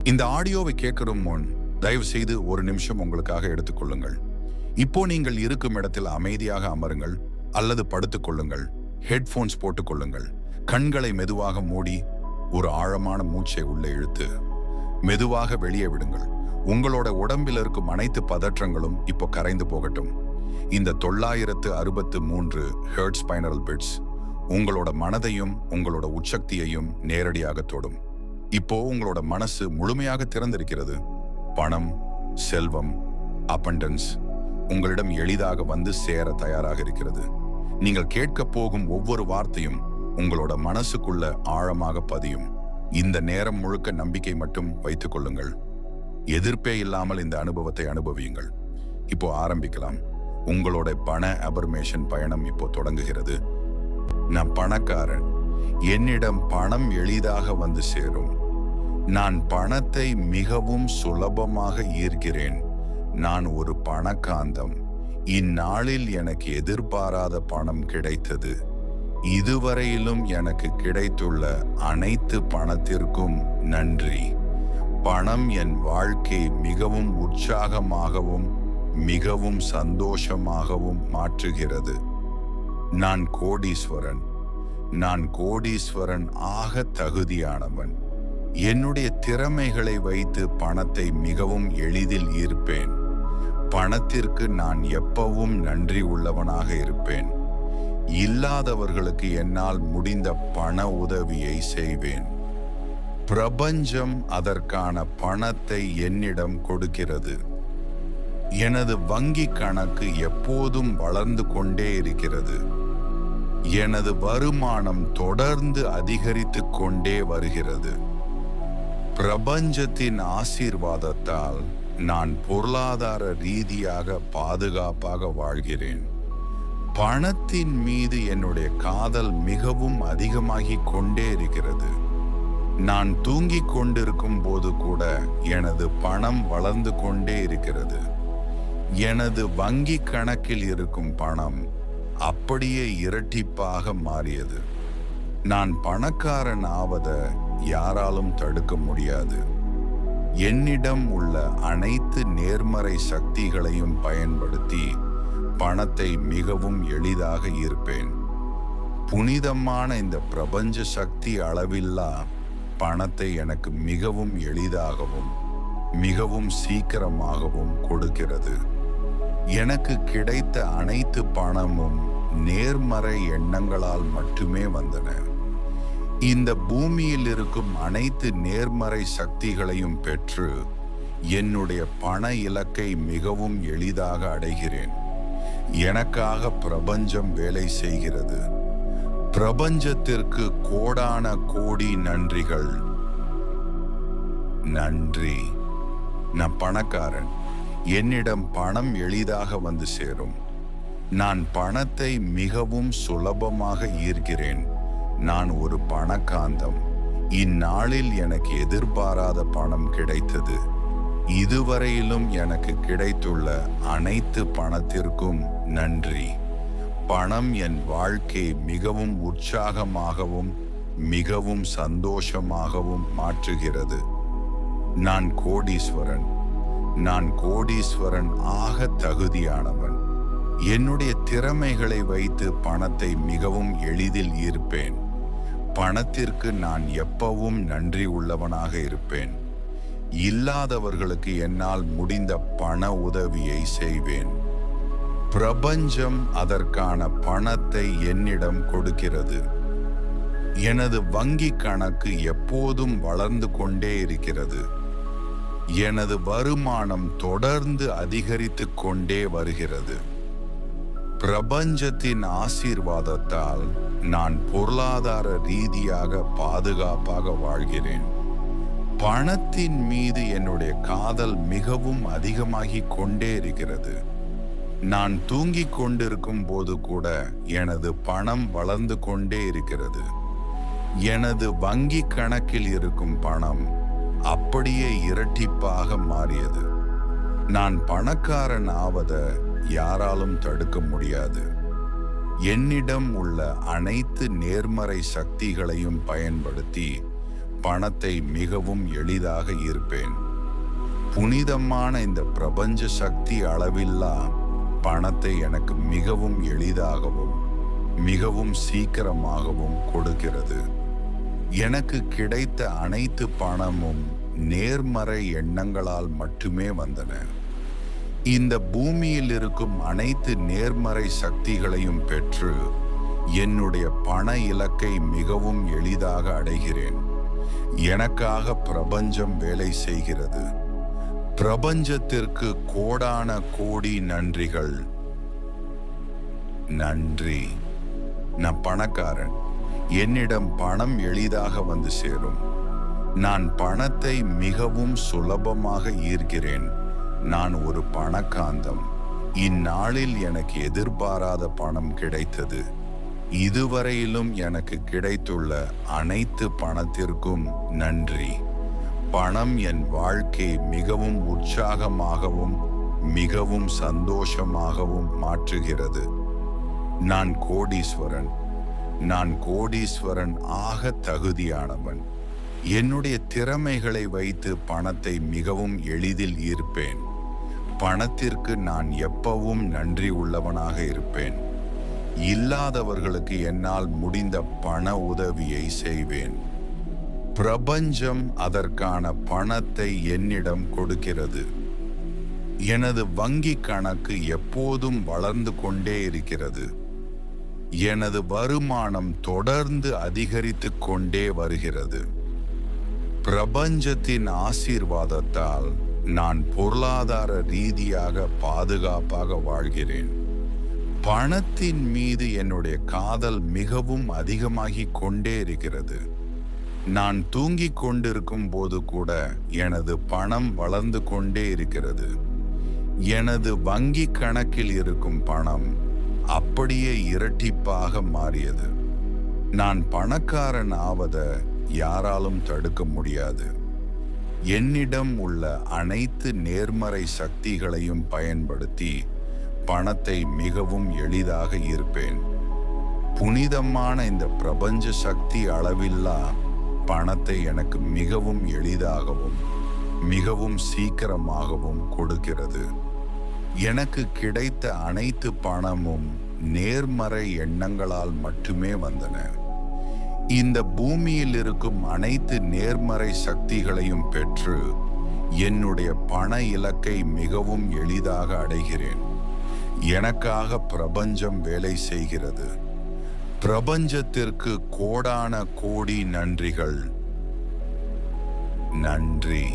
இந்த ஆடியோவை கேட்கும் முன் தயவு செய்து ஒரு நிமிஷம் உங்களுக்காக எடுத்துக்கொள்ளுங்கள். இப்போ நீங்கள் இருக்கும் இடத்தில் அமைதியாக அமருங்கள் அல்லது படுத்துக் கொள்ளுங்கள். ஹெட்போன்ஸ் போட்டுக் கொள்ளுங்கள். கண்களை மெதுவாக மூடி ஒரு ஆழமான மூச்சை உள்ளே இழுத்து மெதுவாக வெளியே விடுங்கள். உங்களோட உடம்பில் இருக்கும் அனைத்து பதற்றங்களும் இப்போ கரைந்து போகட்டும். இந்த 963 ஹெர்ட்ஸ் ஸ்பைனல் பிட்ஸ் உங்களோட மனதையும் உங்களோட உச்சக்தியையும் நேரடியாக தொடும். இப்போ உங்களோட மனசு முழுமையாக திறந்திருக்கிறது. பணம், செல்வம், abundance உங்களிடம் எளிதாக வந்து சேர தயாராக இருக்கிறது. நீங்கள் கேட்க போகும் ஒவ்வொரு வார்த்தையும் உங்களோட மனசுக்குள்ள ஆழமாக பதியும். இந்த நேரம் முழுக்க நம்பிக்கை மட்டும் வைத்துக் கொள்ளுங்கள். எதிர்ப்பே இல்லாமல் இந்த அனுபவத்தை அனுபவியுங்கள். இப்போ ஆரம்பிக்கலாம். உங்களோட பண அபர்மேஷன் பயணம் இப்போ தொடங்குகிறது. நான் பணக்காரன். என்னிடம் பணம் எளிதாக வந்து சேரும். நான் பணத்தை மிகவும் சுலபமாக ஈர்க்கிறேன். நான் ஒரு பணக்காந்தம். இந்நாளில் எனக்கு எதிர்பாராத பணம் கிடைத்தது. இதுவரையிலும் எனக்கு கிடைத்துள்ள அனைத்து பணத்திற்கும் நன்றி. பணம் என் வாழ்க்கை மிகவும் உற்சாகமாகவும் மிகவும் சந்தோஷமாகவும் மாற்றுகிறது. நான் கோடீஸ்வரன். நான் கோடீஸ்வரன் ஆக தகுதியானவன். என்னுடைய திறமைகளை வைத்து பணத்தை மிகவும் எளிதில் ஈர்ப்பேன். பணத்திற்கு நான் எப்பவும் நன்றி உள்ளவனாக இருப்பேன். இல்லாதவர்களுக்கு என்னால் முடிந்த பண உதவியை செய்வேன். பிரபஞ்சம் அதற்கான பணத்தை என்னிடம் கொடுக்கிறது. எனது வங்கி கணக்கு எப்போதும் வளர்ந்து கொண்டே இருக்கிறது. எனது வருமானம் தொடர்ந்து அதிகரித்து கொண்டே வருகிறது. பிரபஞ்சத்தின் ஆசீர்வாதத்தால் நான் பொருளாதார ரீதியாக பாதுகாப்பாக வாழ்கிறேன். பணத்தின் மீது என்னுடைய காதல் மிகவும் அதிகமாகிக் கொண்டே இருக்கிறது. நான் தூங்கிக் கொண்டிருக்கும் போது கூட எனது பணம் வளர்ந்து கொண்டே இருக்கிறது. எனது வங்கி கணக்கில் இருக்கும் பணம் அப்படியே இரட்டிப்பாக மாறியது. நான் பணக்காரன் ஆவதை யாராலும் தடுக்க முடியாது. என்னிடம் உள்ள அனைத்து நேர்மறை சக்திகளையும் பயன்படுத்தி பணத்தை மிகவும் எளிதாக ஈர்ப்பேன். புனிதமான இந்த பிரபஞ்ச சக்தி அளவில்லா பணத்தை எனக்கு மிகவும் எளிதாகவும் மிகவும் சீக்கிரமாகவும் கொடுக்கிறது. எனக்கு கிடைத்த அனைத்து பணமும் நேர்மறை எண்ணங்களால் மட்டுமே வந்தன. இந்த பூமியில் இருக்கும் அனைத்து நேர்மறை சக்திகளையும் பெற்று என்னுடைய பண இலக்கை மிகவும் எளிதாக அடைகிறேன். எனக்காக பிரபஞ்சம் வேலை செய்கிறது. பிரபஞ்சத்திற்கு கோடான கோடி நன்றிகள். நன்றி. நான் பணக்காரன். என்னிடம் பணம் எளிதாக வந்து சேரும். நான் பணத்தை மிகவும் சுலபமாக ஈர்க்கிறேன். நான் ஒரு பணக்காந்தம். இந்நாளில் எனக்கு எதிர்பாராத பணம் கிடைத்தது. இதுவரையிலும் எனக்கு கிடைத்துள்ள அனைத்து பணத்திற்கும் நன்றி. பணம் என் வாழ்க்கை மிகவும் உற்சாகமாகவும் மிகவும் சந்தோஷமாகவும் மாற்றுகிறது. நான் கோடீஸ்வரன். நான் கோடீஸ்வரன் ஆக தகுதியானவன். என்னுடைய திறமைகளை வைத்து பணத்தை மிகவும் எளிதில் ஈர்ப்பேன். பணத்திற்கு நான் எப்பவும் நன்றி உள்ளவனாக இருப்பேன். இல்லாதவர்களுக்கு என்னால் முடிந்த பண உதவியை செய்வேன். பிரபஞ்சம் அதற்கான பணத்தை என்னிடம் கொடுக்கிறது. எனது வங்கி கணக்கு எப்போதும் வளர்ந்து கொண்டே இருக்கிறது. எனது வருமானம் தொடர்ந்து அதிகரித்து கொண்டே வருகிறது. பிரபஞ்சத்தின் ஆசீர்வாதத்தால் நான் பொருளாதார ரீதியாக பாதுகாப்பாக வாழ்கிறேன். பணத்தின் மீது என்னுடைய காதல் மிகவும் அதிகமாகிக் கொண்டே இருக்கிறது. நான் தூங்கிக் கொண்டிருக்கும் போது கூட எனது பணம் வளர்ந்து கொண்டே இருக்கிறது. எனது வங்கி கணக்கில் இருக்கும் பணம் அப்படியே இரட்டிப்பாக மாறியது. நான் பணக்காரன் ஆவதை யாராலும் தடுக்க முடியாது. என்னிடம் உள்ள அனைத்து நேர்மறை சக்திகளையும் பயன்படுத்தி பணத்தை மிகவும் எளிதாக ஈர்ப்பேன். புனிதமான இந்த பிரபஞ்ச சக்தி அளவில்லா பணத்தை எனக்கு மிகவும் எளிதாகவும் மிகவும் சீக்கிரமாகவும் கொடுக்கிறது. எனக்கு கிடைத்த அனைத்து பணமும் நேர்மறை எண்ணங்களால் மட்டுமே வந்தன. இந்த பூமியில் இருக்கும் அனைத்து நேர்மறை சக்திகளையும் பெற்று என்னுடைய பண இலக்கை மிகவும் எளிதாக அடைகிறேன். எனக்காக பிரபஞ்சம் வேலை செய்கிறது. பிரபஞ்சத்திற்கு கோடான கோடி நன்றிகள். நன்றி. நான் பணக்காரன். என்னிடம் பணம் எளிதாக வந்து சேரும். நான் பணத்தை மிகவும் சுலபமாக ஈர்க்கிறேன். நான் ஒரு பணக்காந்தம். இந்நாளில் எனக்கு எதிர்பாராத பணம் கிடைத்தது. இதுவரையிலும் எனக்கு கிடைத்துள்ள அனைத்து பணத்திற்கும் நன்றி. பணம் என் வாழ்க்கையை மிகவும் உற்சாகமாகவும் மிகவும் சந்தோஷமாகவும் மாற்றுகிறது. நான் கோடீஸ்வரன். நான் கோடீஸ்வரன் ஆக தகுதியானவன். என்னுடைய திறமைகளை வைத்து பணத்தை மிகவும் எளிதில் ஈர்ப்பேன். பணத்திற்கு நான் எப்பவும் நன்றி உள்ளவனாக இருப்பேன். இல்லாதவர்களுக்கு என்னால் முடிந்த பண உதவியை செய்வேன். பிரபஞ்சம் அதற்கான பணத்தை என்னிடம் கொடுக்கிறது. எனது வங்கி கணக்கு எப்போதும் வளர்ந்து கொண்டே இருக்கிறது. எனது வருமானம் தொடர்ந்து அதிகரித்து கொண்டே வருகிறது. பிரபஞ்சத்தின் ஆசீர்வாதத்தால் நான் பொருளாதார ரீதியாக பாதுகாப்பாக வாழ்கிறேன். பணத்தின் மீது என்னுடைய காதல் மிகவும் அதிகமாகிக் கொண்டே இருக்கிறது. நான் தூங்கிக் கொண்டிருக்கும் போது கூட எனது பணம் வளர்ந்து கொண்டே இருக்கிறது. எனது வங்கி கணக்கில் இருக்கும் பணம் அப்படியே இரட்டிப்பாக மாறியது. நான் பணக்காரன் ஆவதை யாராலும் தடுக்க முடியாது. என்னிடம் உள்ள அனைத்து நேர்மறை சக்திகளையும் பயன்படுத்தி பணத்தை மிகவும் எளிதாக ஈர்ப்பேன். புனிதமான இந்த பிரபஞ்ச சக்தி அளவில்லா பணத்தை எனக்கு மிகவும் எளிதாகவும் மிகவும் சீக்கிரமாகவும் கொடுக்கிறது. எனக்கு கிடைத்த அனைத்து பணமும் நேர்மறை எண்ணங்களால் மட்டுமே வந்தன. இந்த பூமியில் இருக்கும் அனைத்து நேர்மறை சக்திகளையும் பெற்று என்னுடைய பண இலக்கை மிகவும் எளிதாக அடைகிறேன். எனக்காக பிரபஞ்சம் வேலை செய்கிறது. பிரபஞ்சத்திற்கு கோடான கோடி நன்றிகள். நன்றி.